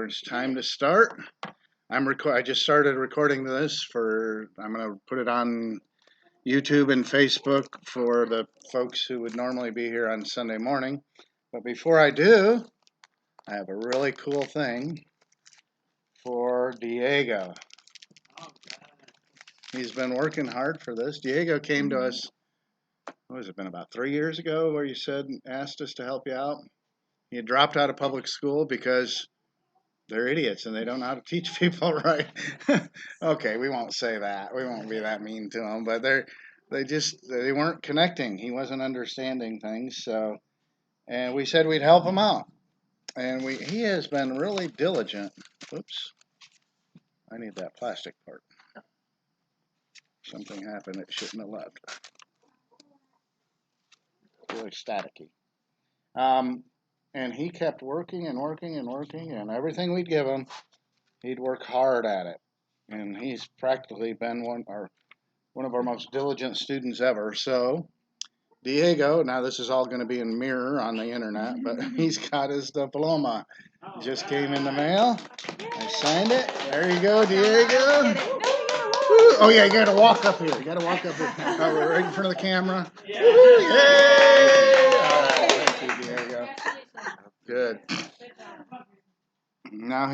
It's time to start. I just started recording this I'm going to put it on YouTube and Facebook for the folks who would normally be here on Sunday morning. But before I do, I have a really cool thing for Diego. He's been working hard for this. Diego came to us, what has it been, about 3 years ago, where you asked us to help you out. He had dropped out of public school because they're idiots and they don't know how to teach people right. Okay, we won't say that. We won't be that mean to them, but they weren't connecting. He wasn't understanding things. And we said we'd help him out. And he has been really diligent. Oops. I need that plastic part. Something happened it shouldn't have left. Really staticky. And he kept working and working and working, and everything we'd give him, he'd work hard at it. And he's practically been one of our most diligent students ever. So, Diego, now this is all going to be in mirror on the internet, but he's got his diploma. Just came in the mail. I signed it. There you go, Diego. Woo. Oh, yeah, you got to walk up here. We're right in front of the camera. Yay! All right, thank you, Diego. Good. Now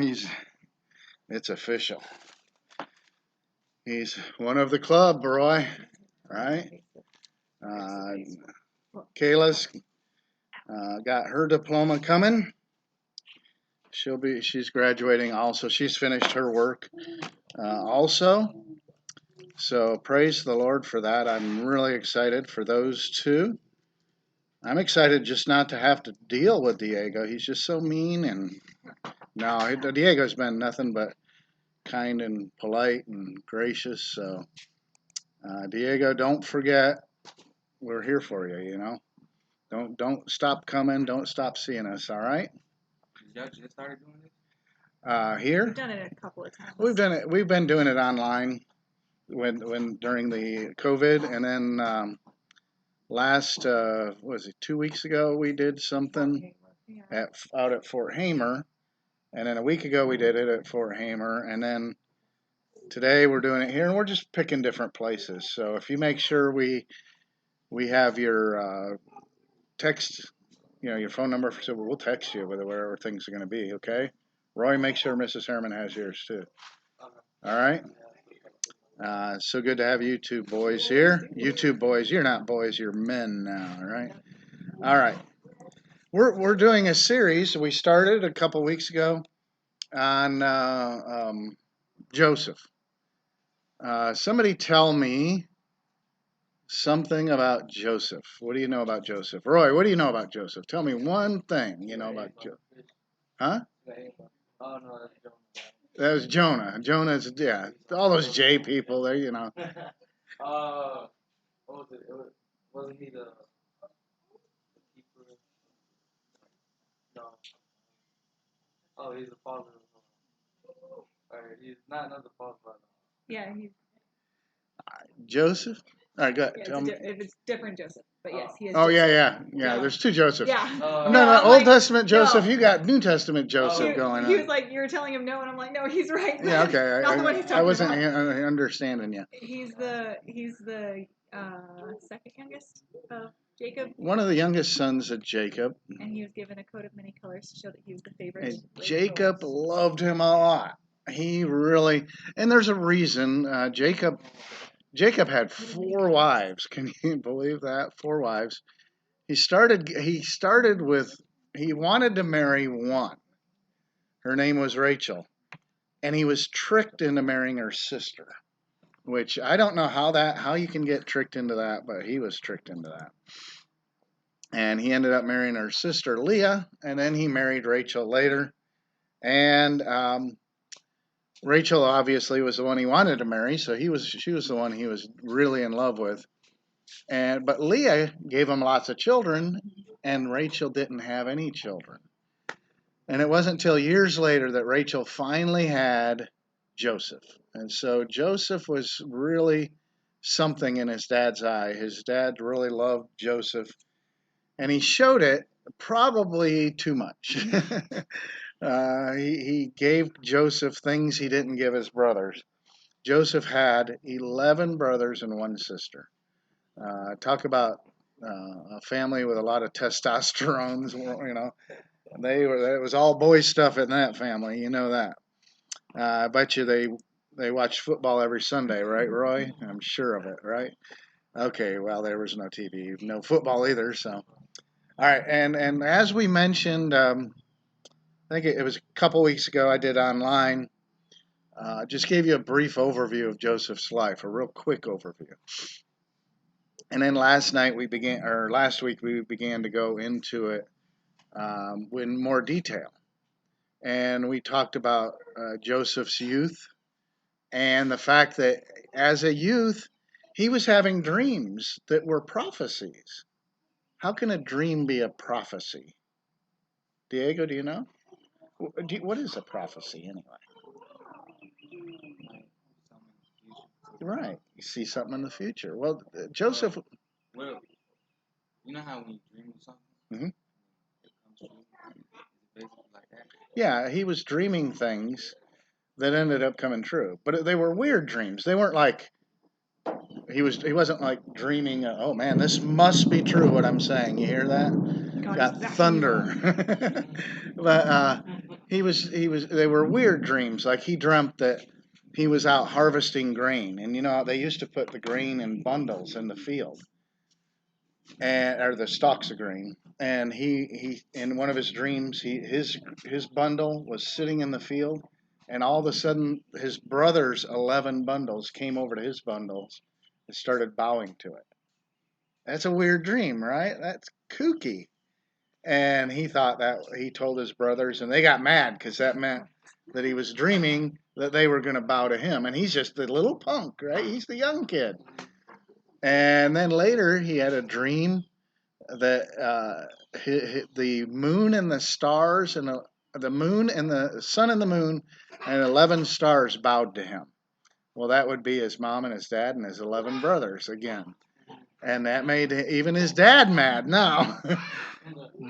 it's official. He's one of the club, Roy, right? Kayla's got her diploma coming. She's graduating also. She's finished her work also. So praise the Lord for that. I'm really excited for those two. I'm excited just not to have to deal with Diego. He's just so mean, and no, Diego's been nothing but kind and polite and gracious. So Diego, don't forget, we're here for you. You know, don't stop coming. Don't stop seeing us. All right. Did y'all just started doing it? Here. We've done it a couple of times. We've done it. We've been doing it online when during the COVID, and then last was it 2 weeks ago we did something out at Fort Hamer, and then a week ago we did it at Fort Hamer, and then today we're doing it here, and we're just picking different places. So if you make sure we have your text, your phone number, so we'll text you wherever things are going to be. Okay, Roy, make sure Mrs. Herman has yours too. All right. So good to have you two boys here. You two boys, you're not boys, you're men now. All right. All right. We're doing a series we started a couple weeks ago on Joseph. Somebody tell me something about Joseph. What do you know about Joseph? Roy, what do you know about Joseph? Tell me one thing you know about Joseph. Huh? Oh, no, that's Jonah. That was Jonah. Jonah's, yeah. All those J people there, what was it? Wasn't he the keeper? No. Oh, he's the father of. Alright, he's not the father, but. Yeah, he's. Joseph? All right, go ahead. Yeah, if it's different Joseph, but yes, he is. Oh, Joseph. yeah. There's two Josephs. Yeah. No, Old Testament Joseph. No. You got New Testament Joseph going on. He was like, you were telling him no, and I'm like, no, he's right. Yeah, okay. Not the one he's talking I wasn't about. understanding yet. He's the second youngest of Jacob. One of the youngest sons of Jacob. And he was given a coat of many colors to show that he was the favorite. And Jacob loved him a lot. He really, and there's a reason. Jacob had 4 wives. Can you believe that? 4 wives. He started with, he wanted to marry one. Her name was Rachel. And he was tricked into marrying her sister, which I don't know how you can get tricked into that, but he was tricked into that. And he ended up marrying her sister Leah, and then he married Rachel later. And Rachel obviously was the one he wanted to marry, so she was the one he was really in love with. But Leah gave him lots of children, and Rachel didn't have any children. And it wasn't until years later that Rachel finally had Joseph. And so Joseph was really something in his dad's eye. His dad really loved Joseph, and he showed it probably too much. He gave Joseph things he didn't give his brothers. Joseph had 11 brothers and one sister. Talk about a family with a lot of testosterone. You know, it was all boy stuff in that family. You know that. I bet you they watch football every Sunday, right, Roy? I'm sure of it, right? Okay, well there was no TV, no football either. So, all right, and as we mentioned, I think it was a couple weeks ago I did online. Just gave you a brief overview of Joseph's life, a real quick overview. And then last week we began to go into it in more detail. And we talked about Joseph's youth and the fact that as a youth, he was having dreams that were prophecies. How can a dream be a prophecy? Diego, do you know? What is a prophecy anyway? Right. You see something in the future. Well, Joseph. Well, you know how when you dream of something, Mhm. it comes true. It's basically like that. Yeah, he was dreaming things that ended up coming true, but they were weird dreams. They weren't like he wasn't like dreaming. Oh man, this must be true. What I'm saying. You hear that? God Got is backing you thunder. up. But he was. They were weird dreams. Like he dreamt that he was out harvesting grain, and you know they used to put the grain in bundles in the field, and or the stalks of grain. And he in one of his dreams, his bundle was sitting in the field, and all of a sudden his brother's 11 bundles came over to his bundles and started bowing to it. That's a weird dream, right? That's kooky. And he thought that he told his brothers, and they got mad because that meant that he was dreaming that they were going to bow to him, and he's just the little punk, right? He's the young kid. And then later he had a dream that the moon and the stars and the moon and the sun and the moon and 11 stars bowed to him. Well, that would be his mom and his dad and his 11 brothers again. And that made even his dad mad now.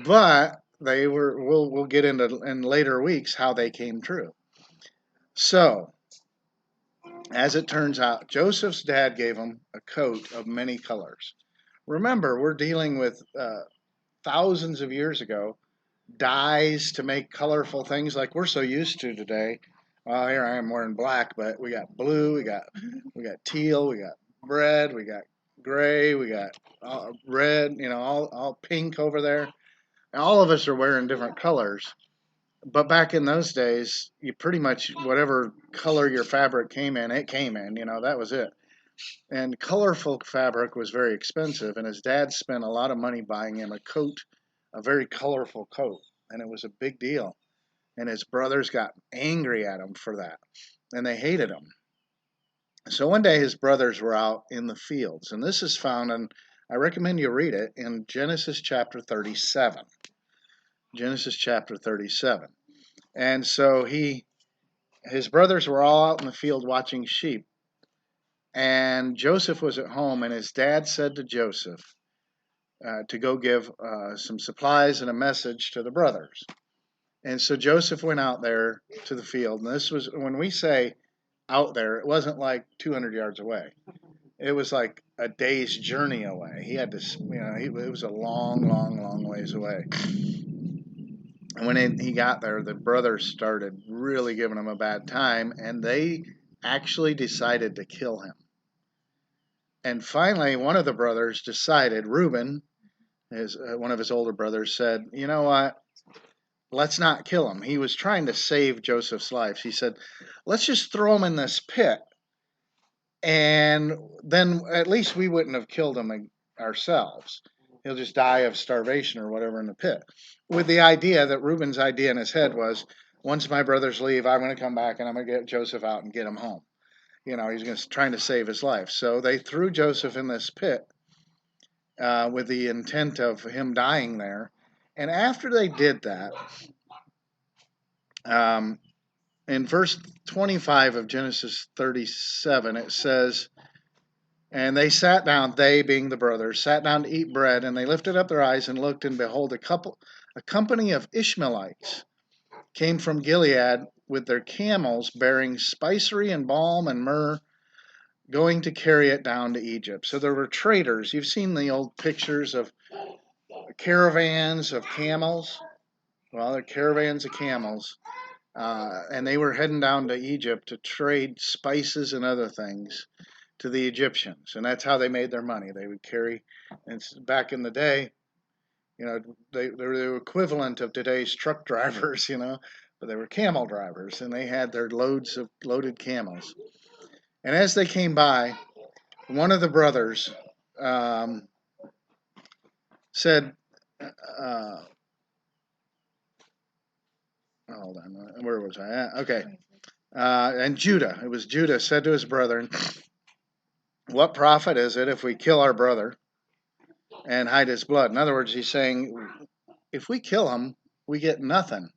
But we'll get into in later weeks how they came true. So, as it turns out, Joseph's dad gave him a coat of many colors. Remember, we're dealing with thousands of years ago, dyes to make colorful things like we're so used to today. Well, here I am wearing black, but we got blue, we got teal, we got red, we got gray, we got red, you know, all pink over there. And all of us are wearing different colors. But back in those days, you pretty much whatever color your fabric came in, it came in. You know, that was it. And colorful fabric was very expensive, and his dad spent a lot of money buying him a coat, a very colorful coat, and it was a big deal. And his brothers got angry at him for that, and they hated him. So one day his brothers were out in the fields, and this is found in, I recommend you read it, in Genesis chapter 37. Genesis chapter 37. And so his brothers were all out in the field watching sheep, and Joseph was at home, and his dad said to Joseph to go give some supplies and a message to the brothers. And so Joseph went out there to the field, and this was when we say out there, it wasn't like 200 yards away. It was like a day's journey away. He had to, it was a long, long, long ways away. And when he got there, the brothers started really giving him a bad time, and they actually decided to kill him. And finally, one of the brothers decided, Reuben, one of his older brothers, said, you know what? Let's not kill him. He was trying to save Joseph's life. He said, let's just throw him in this pit, and then at least we wouldn't have killed him ourselves. He'll just die of starvation or whatever in the pit. With the idea that Reuben's idea in his head was, once my brothers leave, I'm going to come back and I'm going to get Joseph out and get him home. You know, he's trying to save his life. So they threw Joseph in this pit with the intent of him dying there. And after they did that, in verse 25 of Genesis 37, it says, and they sat down, they being the brothers, sat down to eat bread, and they lifted up their eyes and looked, and behold, a company of Ishmaelites came from Gilead with their camels bearing spicery and balm and myrrh, going to carry it down to Egypt. So there were traders. You've seen the old pictures of caravans of camels. Well, they're caravans of camels. And they were heading down to Egypt to trade spices and other things to the Egyptians. And that's how they made their money. They would carry, and back in the day, they were the equivalent of today's truck drivers, but they were camel drivers, and they had their loads of loaded camels. And as they came by, one of the brothers said, hold on, where was I at? Okay. And Judah, it was Judah, said to his brethren, what profit is it if we kill our brother and hide his blood? In other words, he's saying, if we kill him, we get nothing.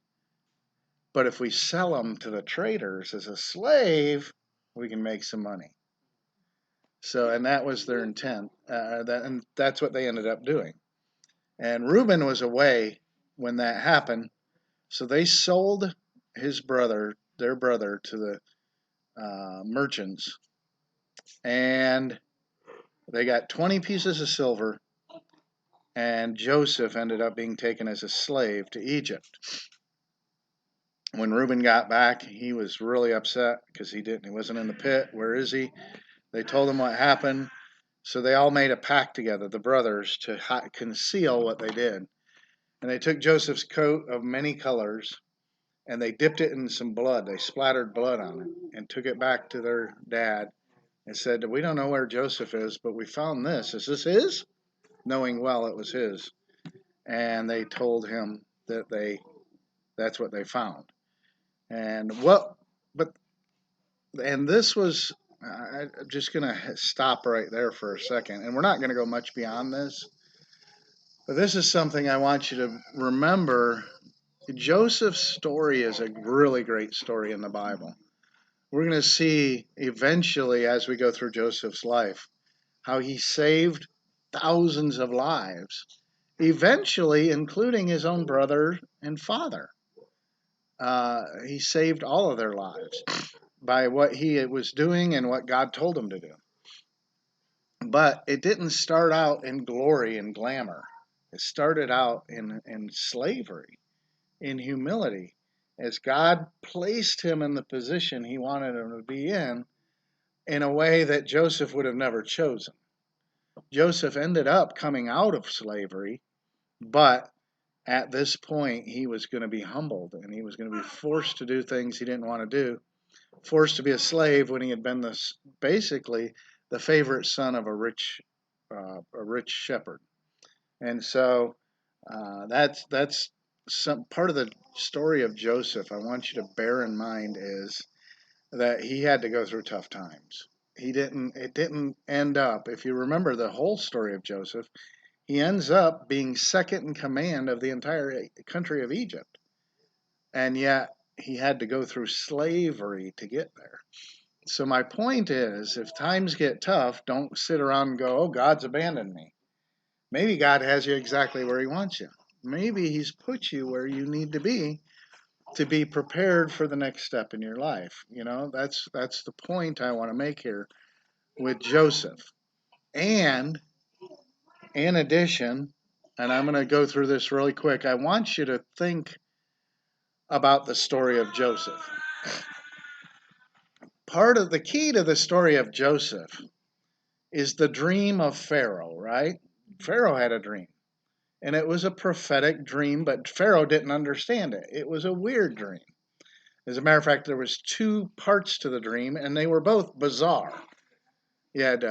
But if we sell him to the traders as a slave, we can make some money. So, and that was their intent. And that's what they ended up doing. And Reuben was away when that happened. So they sold their brother, to the merchants. And they got 20 pieces of silver. And Joseph ended up being taken as a slave to Egypt. When Reuben got back, he was really upset because he wasn't in the pit. Where is he? They told him what happened. So they all made a pact together, the brothers, to conceal what they did. And they took Joseph's coat of many colors and they dipped it in some blood. They splattered blood on it and took it back to their dad and said, we don't know where Joseph is, but we found this. Is this his? Knowing well it was his. And they told him that that's what they found. And this was, I'm just going to stop right there for a second. And we're not going to go much beyond this. But this is something I want you to remember. Joseph's story is a really great story in the Bible. We're going to see eventually, as we go through Joseph's life, how he saved thousands of lives, eventually including his own brother and father. He saved all of their lives by what he was doing and what God told him to do. But it didn't start out in glory and glamour. It started out in slavery, in humility, as God placed him in the position he wanted him to be in a way that Joseph would have never chosen. Joseph ended up coming out of slavery, but at this point, he was going to be humbled and he was going to be forced to do things he didn't want to do, forced to be a slave when he had been basically the favorite son of a rich shepherd. And so that's some part of the story of Joseph. I want you to bear in mind is that he had to go through tough times. It didn't end up, if you remember the whole story of Joseph, he ends up being second in command of the entire country of Egypt. And yet he had to go through slavery to get there. So my point is, if times get tough, don't sit around and go, oh, God's abandoned me. Maybe God has you exactly where he wants you. Maybe he's put you where you need to be prepared for the next step in your life. That's the point I want to make here with Joseph. And in addition, and I'm going to go through this really quick, I want you to think about the story of Joseph. Part of the key to the story of Joseph is the dream of Pharaoh, right? Pharaoh had a dream, and it was a prophetic dream, but Pharaoh didn't understand it. It was a weird dream. As a matter of fact, there was two parts to the dream, and they were both bizarre. You had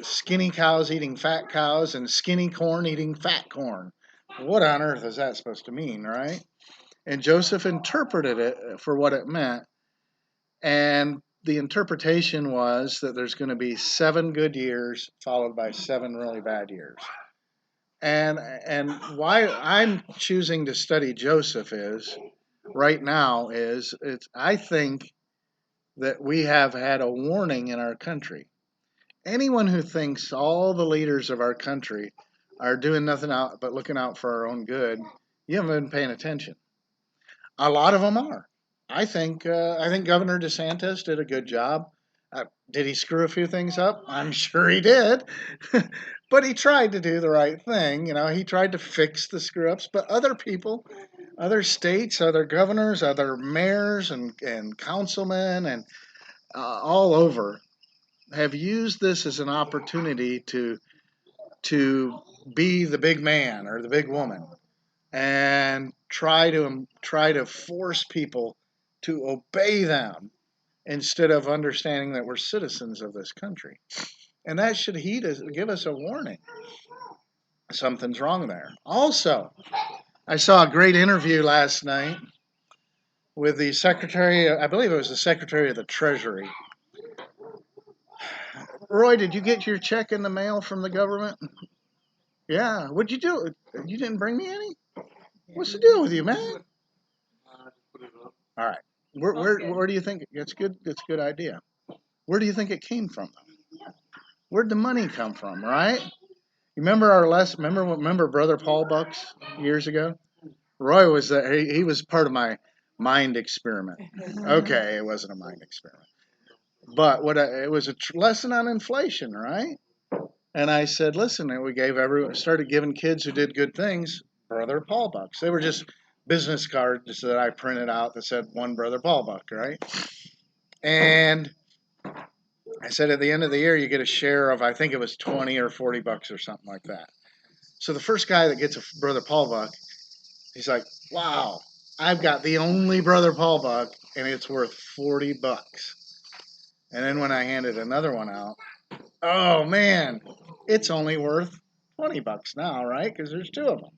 skinny cows eating fat cows and skinny corn eating fat corn. What on earth is that supposed to mean, right? And Joseph interpreted it for what it meant. And the interpretation was that there's going to be 7 good years followed by 7 really bad years. And why I'm choosing to study Joseph right now is I think that we have had a warning in our country. Anyone who thinks all the leaders of our country are doing nothing but looking out for our own good, you haven't been paying attention. A lot of them are. I think Governor DeSantis did a good job. Did he screw a few things up? I'm sure he did, but he tried to do the right thing. You know, he tried to fix the screw ups. But other people, other states, other governors, other mayors, and councilmen, and all over have used this as an opportunity to be the big man or the big woman and try to force people to obey them instead of understanding that we're citizens of this country. And that should give us a warning. Something's wrong there. Also, I saw a great interview last night with the secretary, I believe it was the secretary of the Treasury. Roy, did you get your check in the mail from the government? Yeah. What'd you do? You didn't bring me any? What's the deal with you, man? Just put it up. All right. Sounds good. Where do you think it's good? It's a good idea. Where do you think it came from? Where'd the money come from? Right? You remember our last? Remember Brother Paul Bucks years ago? Roy was he was part of my mind experiment. Okay, it wasn't a mind experiment, but it was a lesson on inflation, right? And I said, listen, and we started giving kids who did good things Brother Paul Bucks. They were just business cards that I printed out that said one Brother Paul Buck, right? And I said at the end of the year, you get a share of, I think it was 20 or 40 bucks or something like that. So the first guy that gets a Brother Paul Buck, he's like, wow, I've got the only Brother Paul Buck and it's worth 40 bucks. And then when I handed another one out, oh man, it's only worth 20 bucks now, right? Because there's two of them.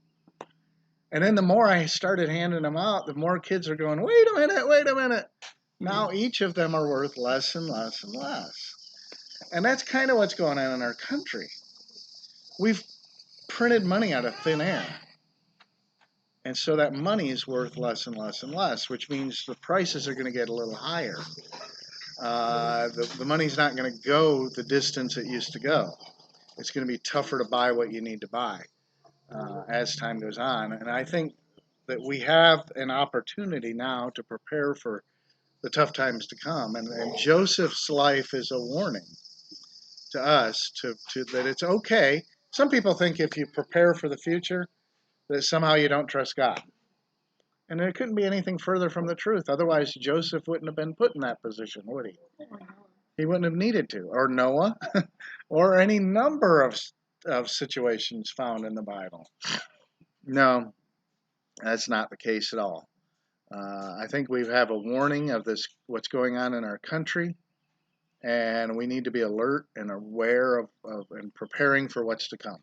And then the more I started handing them out, the more kids are going, wait a minute, wait a minute. Now each of them are worth less and less and less. And that's kind of what's going on in our country. We've printed money out of thin air. And so that money is worth less and less and less, which means the prices are going to get a little higher. The money's not going to go the distance it used to go. It's going to be tougher to buy what you need to buy as time goes on. And I think that we have an opportunity now to prepare for the tough times to come. And Joseph's life is a warning to us that it's okay. Some people think if you prepare for the future, that somehow you don't trust God. And it couldn't be anything further from the truth. Otherwise, Joseph wouldn't have been put in that position, would he? He wouldn't have needed to. Or Noah, or any number of situations found in the Bible. No, that's not the case at all. I think we have a warning of this, what's going on in our country, and we need to be alert and aware of and preparing for what's to come.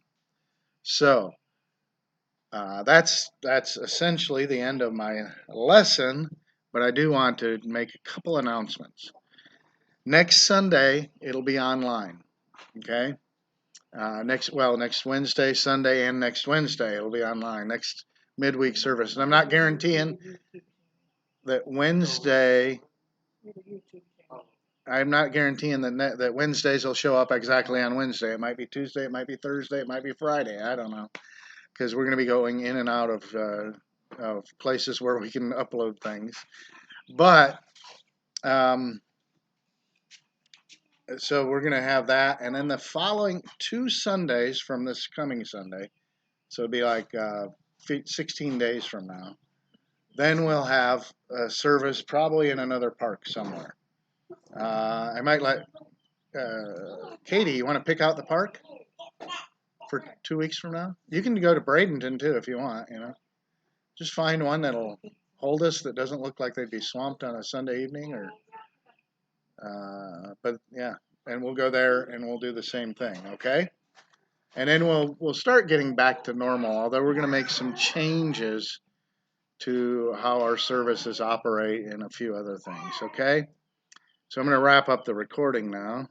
So that's essentially the end of my lesson, but I do want to make a couple announcements. Next Sunday, it'll be online. Okay. Next Wednesday, Sunday, and next Wednesday, it'll be online. Next midweek service, and I'm not guaranteeing that Wednesday. I'm not guaranteeing that Wednesdays will show up exactly on Wednesday. It might be Tuesday, it might be Thursday, it might be Friday. I don't know, because we're going to be going in and out of places where we can upload things. But so we're going to have that, and then the following 2 Sundays from this coming Sunday, so it'll be like 16 days from now. Then we'll have a service probably in another park somewhere. I might let Katie, you want to pick out the park for 2 weeks from now? You can go to Bradenton too if you want, Just find one that'll hold us that doesn't look like they'd be swamped on a Sunday evening but yeah, and we'll go there and we'll do the same thing, okay? And then we'll start getting back to normal, although we're going to make some changes to how our services operate and a few other things, okay? So I'm going to wrap up the recording now.